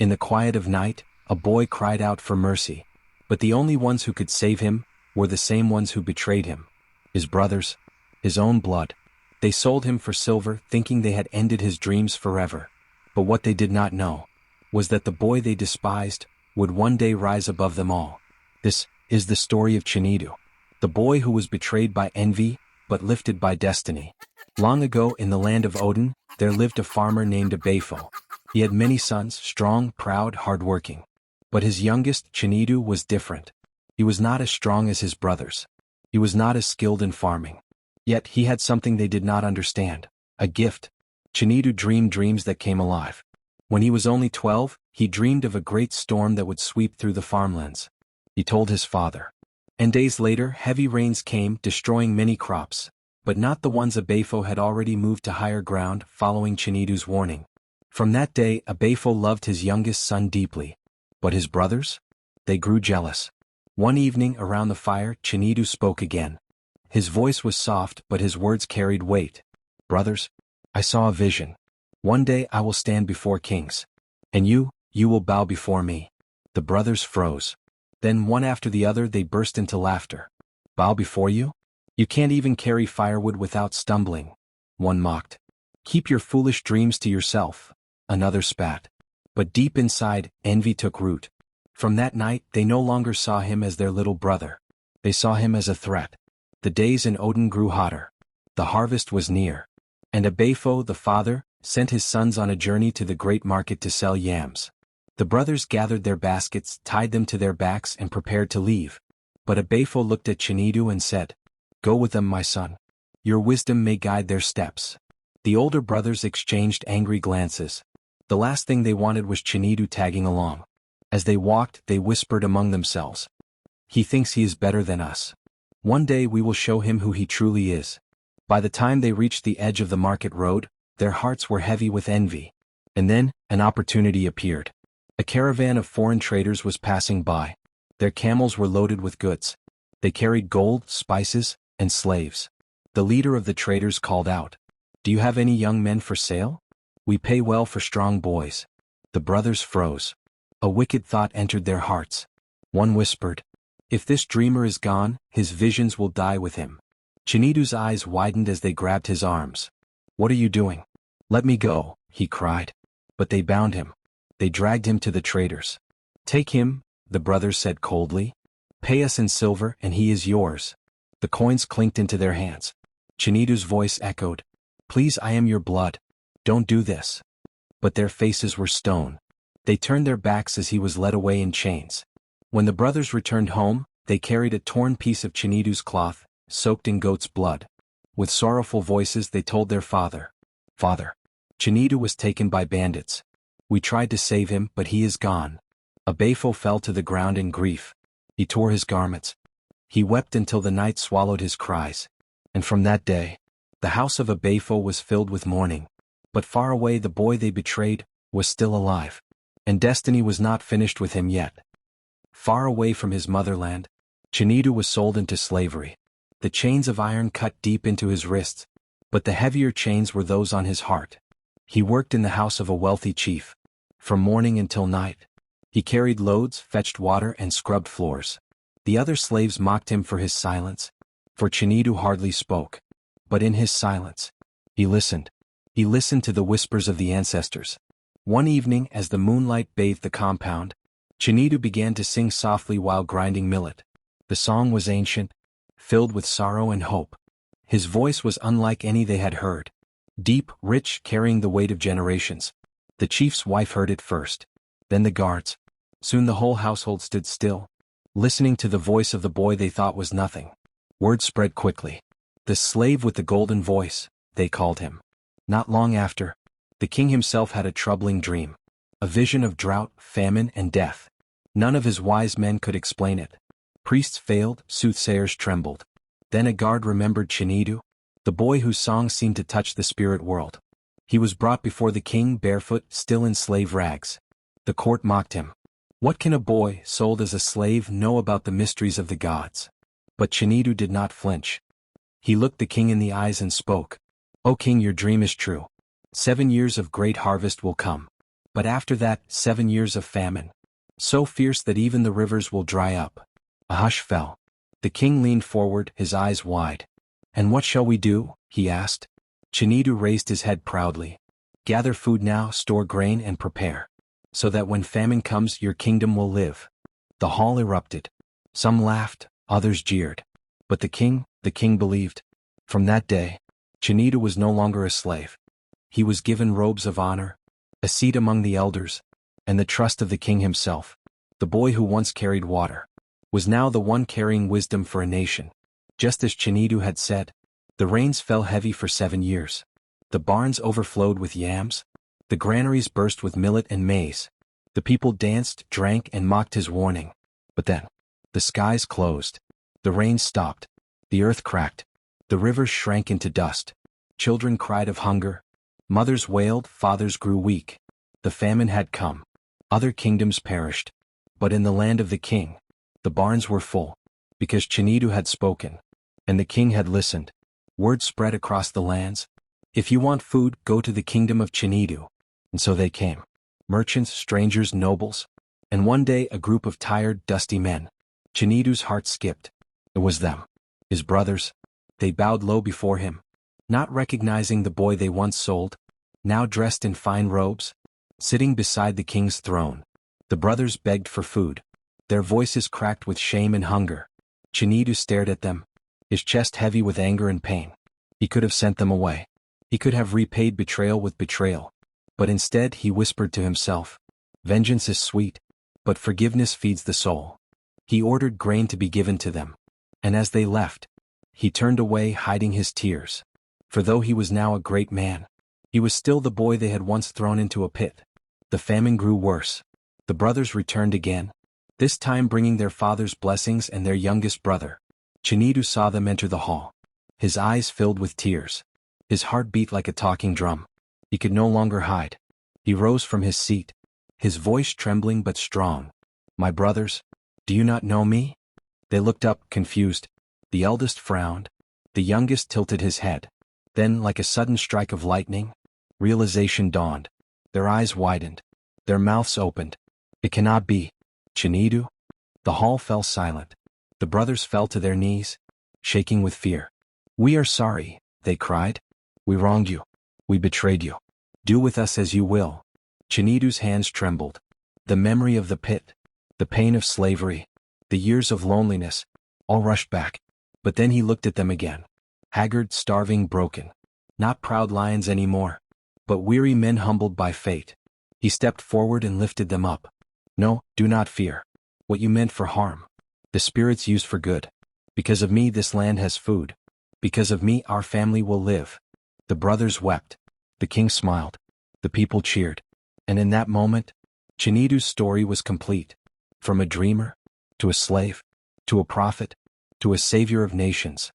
In the quiet of night, a boy cried out for mercy. But the only ones who could save him were the same ones who betrayed him. His brothers, his own blood. They sold him for silver, thinking they had ended his dreams forever. But what they did not know was that the boy they despised would one day rise above them all. This is the story of Chinedu, the boy who was betrayed by envy but lifted by destiny. Long ago in the land of Odin, there lived a farmer named Abefo. He had many sons, strong, proud, hard-working. But his youngest, Chinedu, was different. He was not as strong as his brothers. He was not as skilled in farming. Yet he had something they did not understand, a gift. Chinedu dreamed dreams that came alive. When he was only 12, he dreamed of a great storm that would sweep through the farmlands. He told his father. And days later, heavy rains came, destroying many crops, but not the ones Abefo had already moved to higher ground, following Chinedu's warning. From that day, Abefo loved his youngest son deeply. But his brothers? They grew jealous. One evening around the fire, Chinedu spoke again. His voice was soft, but his words carried weight. Brothers, I saw a vision. One day I will stand before kings. And you will bow before me. The brothers froze. Then one after the other they burst into laughter. Bow before you? You can't even carry firewood without stumbling. One mocked. Keep your foolish dreams to yourself. Another spat. But deep inside, envy took root. From that night, they no longer saw him as their little brother. They saw him as a threat. The days in Odin grew hotter. The harvest was near. And Abefo, the father, sent his sons on a journey to the great market to sell yams. The brothers gathered their baskets, tied them to their backs, and prepared to leave. But Abefo looked at Chinedu and said, "Go with them, my son. Your wisdom may guide their steps." The older brothers exchanged angry glances. The last thing they wanted was Chinedu tagging along. As they walked, they whispered among themselves. "He thinks he is better than us. One day we will show him who he truly is." By the time they reached the edge of the market road, their hearts were heavy with envy. And then, an opportunity appeared. A caravan of foreign traders was passing by. Their camels were loaded with goods. They carried gold, spices, and slaves. The leader of the traders called out, "Do you have any young men for sale? We pay well for strong boys." The brothers froze. A wicked thought entered their hearts. One whispered, "If this dreamer is gone, his visions will die with him." Chinedu's eyes widened as they grabbed his arms. "What are you doing? Let me go," he cried. But they bound him. They dragged him to the traders. "Take him," the brothers said coldly. "Pay us in silver and he is yours." The coins clinked into their hands. Chinedu's voice echoed, "Please, I am your blood. Don't do this." But their faces were stone. They turned their backs as he was led away in chains. When the brothers returned home, they carried a torn piece of Chinedu's cloth, soaked in goat's blood. With sorrowful voices they told their father, "Father, Chinedu was taken by bandits. We tried to save him, but he is gone." Abefo fell to the ground in grief. He tore his garments. He wept until the night swallowed his cries. And from that day, the house of Abefo was filled with mourning. But far away the boy they betrayed was still alive. And destiny was not finished with him yet. Far away from his motherland, Chinedu was sold into slavery. The chains of iron cut deep into his wrists, but the heavier chains were those on his heart. He worked in the house of a wealthy chief. From morning until night, he carried loads, fetched water, and scrubbed floors. The other slaves mocked him for his silence, for Chinedu hardly spoke. But in his silence, he listened. He listened to the whispers of the ancestors. One evening, as the moonlight bathed the compound, Chinedu began to sing softly while grinding millet. The song was ancient, filled with sorrow and hope. His voice was unlike any they had heard. Deep, rich, carrying the weight of generations. The chief's wife heard it first. Then the guards. Soon the whole household stood still, listening to the voice of the boy they thought was nothing. Word spread quickly. "The slave with the golden voice," they called him. Not long after, the king himself had a troubling dream. A vision of drought, famine, and death. None of his wise men could explain it. Priests failed, soothsayers trembled. Then a guard remembered Chinedu, the boy whose song seemed to touch the spirit world. He was brought before the king barefoot, still in slave rags. The court mocked him. What can a boy, sold as a slave, know about the mysteries of the gods? But Chinedu did not flinch. He looked the king in the eyes and spoke. "O king, your dream is true. 7 years of great harvest will come. But after that, 7 years of famine. So fierce that even the rivers will dry up. A hush fell. The king leaned forward, his eyes wide. "And what shall we do?" he asked. Chinedu raised his head proudly. "Gather food now, store grain and prepare. So that when famine comes your kingdom will live." The hall erupted. Some laughed, others jeered. But the king believed. From that day, Chinedu was no longer a slave. He was given robes of honor, a seat among the elders, and the trust of the king himself. The boy who once carried water was now the one carrying wisdom for a nation. Just as Chinedu had said, the rains fell heavy for 7 years. The barns overflowed with yams. The granaries burst with millet and maize. The people danced, drank, and mocked his warning. But then, the skies closed. The rain stopped. The earth cracked. The rivers shrank into dust. Children cried of hunger. Mothers wailed, fathers grew weak. The famine had come. Other kingdoms perished. But in the land of the king, the barns were full, because Chinedu had spoken, and the king had listened. Word spread across the lands. "If you want food, go to the kingdom of Chinedu." And so they came. Merchants, strangers, nobles. And one day a group of tired, dusty men. Chinedu's heart skipped. It was them. His brothers. They bowed low before him, not recognizing the boy they once sold, now dressed in fine robes, sitting beside the king's throne. The brothers begged for food. Their voices cracked with shame and hunger. Chinedu stared at them, his chest heavy with anger and pain. He could have sent them away. He could have repaid betrayal with betrayal. But instead he whispered to himself, "Vengeance is sweet, but forgiveness feeds the soul." He ordered grain to be given to them. And as they left, he turned away, hiding his tears. For though he was now a great man, he was still the boy they had once thrown into a pit. The famine grew worse. The brothers returned again, this time bringing their father's blessings and their youngest brother. Chinedu saw them enter the hall. His eyes filled with tears. His heart beat like a talking drum. He could no longer hide. He rose from his seat, his voice trembling but strong. "My brothers, do you not know me?" They looked up, confused. The eldest frowned. The youngest tilted his head. Then, like a sudden strike of lightning, realization dawned. Their eyes widened. Their mouths opened. "It cannot be. Chinedu?" The hall fell silent. The brothers fell to their knees, shaking with fear. "We are sorry," they cried. "We wronged you. We betrayed you. Do with us as you will." Chinedu's hands trembled. The memory of the pit, the pain of slavery, the years of loneliness, all rushed back. But then he looked at them again. Haggard, starving, broken. Not proud lions anymore, but weary men humbled by fate. He stepped forward and lifted them up. "No, do not fear. What you meant for harm, the spirits used for good. Because of me this land has food. Because of me our family will live." The brothers wept. The king smiled. The people cheered. And in that moment, Chinedu's story was complete. From a dreamer, to a slave, to a prophet, to a savior of nations.